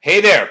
Hey there.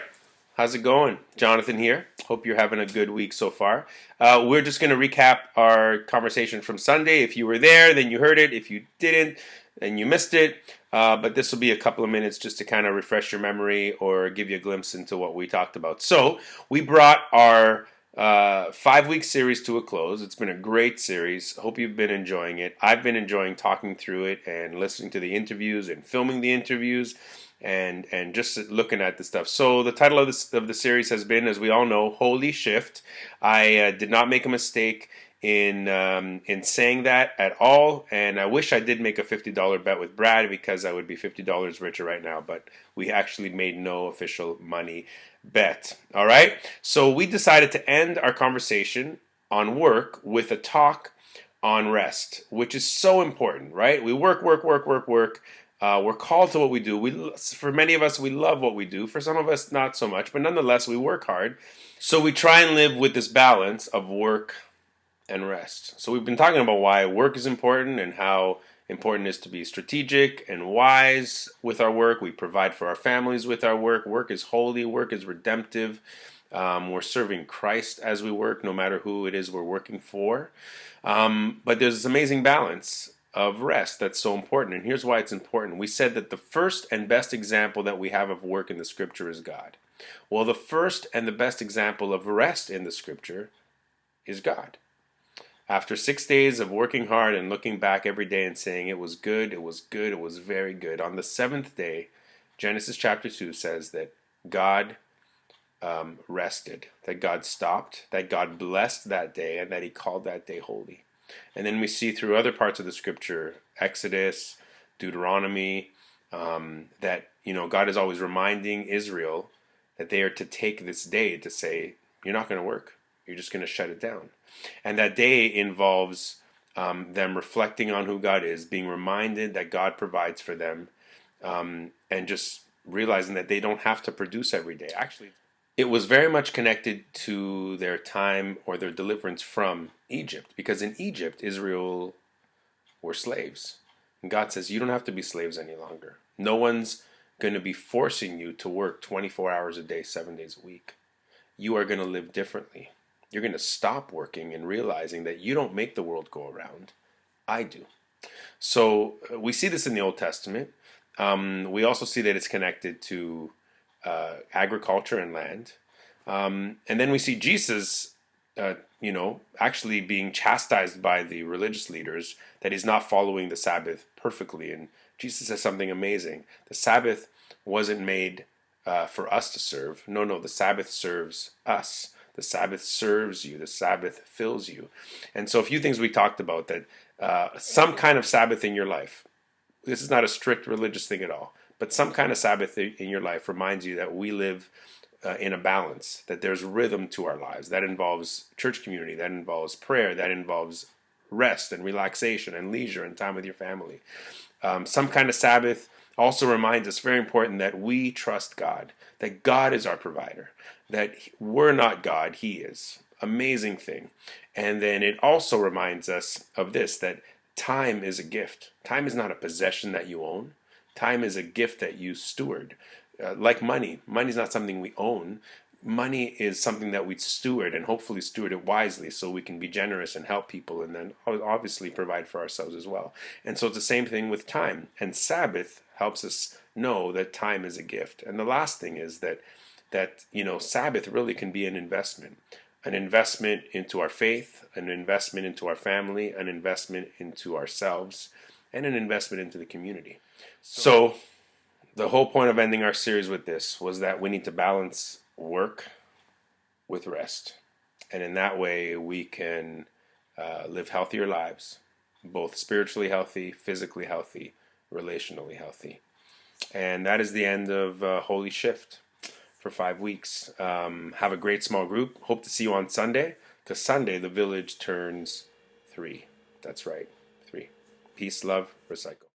How's it going? Jonathan here. Hope you're having a good week so far. We're just going to recap our conversation from Sunday. If you were there, then you heard it. If you didn't, then you missed it. But this will be a couple of minutes just to kind of refresh your memory or give you a glimpse into what we talked about. So, we brought our 5 week series to a close. It's been a great series. Hope you've been enjoying it. I've been enjoying talking through it and listening to the interviews and filming the interviews and just looking at the stuff. So the title of the series has been, as we all know, Holy Shift. I did not make a mistake in saying that at all, and I wish I did make a $50 bet with Brad because I would be $50 richer right now. But we actually made no official money bet. All right, so we decided to end our conversation on work with a talk on rest, which is so important, right? We work, work, work, work, work. We're called to what we do. For many of us, we love what we do. For some of us, not so much. But nonetheless, we work hard. So we try and live with this balance of work and rest. So we've been talking about why work is important and how important it is to be strategic and wise with our work. We provide for our families with our work. Work is holy. Work is redemptive. We're serving Christ as we work, no matter who it is we're working for. But there's this amazing balance of rest that's so important. And here's why it's important. We said that the first and best example that we have of work in the scripture is God. Well, the first and the best example of rest in the scripture is God. After 6 days of working hard and looking back every day and saying it was good, it was good, it was very good, on the seventh day, Genesis chapter 2 says that God rested, that God stopped, that God blessed that day, and that he called that day holy. And then we see through other parts of the scripture, Exodus, Deuteronomy, that God is always reminding Israel that they are to take this day to say, you're not going to work. You're just going to shut it down. And that day involves them reflecting on who God is, being reminded that God provides for them, and just realizing that they don't have to produce every day. Actually, it was very much connected to their time or their deliverance from Egypt, because in Egypt, Israel were slaves. And God says, you don't have to be slaves any longer. No one's going to be forcing you to work 24 hours a day, 7 days a week. You are going to live differently. You're going to stop working and realizing that you don't make the world go around. I do. So we see this in the Old Testament. We also see that it's connected to agriculture and land. And then we see Jesus, actually being chastised by the religious leaders that he's not following the Sabbath perfectly. And Jesus says something amazing. The Sabbath wasn't made for us to serve. No, the Sabbath serves us. The Sabbath serves you. The Sabbath fills you. And so a few things we talked about, that some kind of Sabbath in your life. This is not a strict religious thing at all. But some kind of Sabbath in your life reminds you that we live in a balance, that there's rhythm to our lives. That involves church community, that involves prayer, that involves rest and relaxation and leisure and time with your family. Some kind of Sabbath also reminds us, very important, that we trust God, that God is our provider, that we're not God, he is. Amazing thing. And then it also reminds us of this, that time is a gift. Time is not a possession that you own. Time is a gift that you steward. Like money. Money is not something we own. Money is something that we steward, and hopefully steward it wisely so we can be generous and help people, and then obviously provide for ourselves as well. And so it's the same thing with time. And Sabbath helps us know that time is a gift. And the last thing is that Sabbath really can be an investment into our faith, an investment into our family, an investment into ourselves, and an investment into the community. So the whole point of ending our series with this was that we need to balance work with rest. And in that way, we can live healthier lives, both spiritually healthy, physically healthy, relationally healthy. And that is the end of Holy Shift for 5 weeks. Have a great small group. Hope to see you on Sunday, because Sunday the village turns 3. That's right, 3. Peace, love, recycle.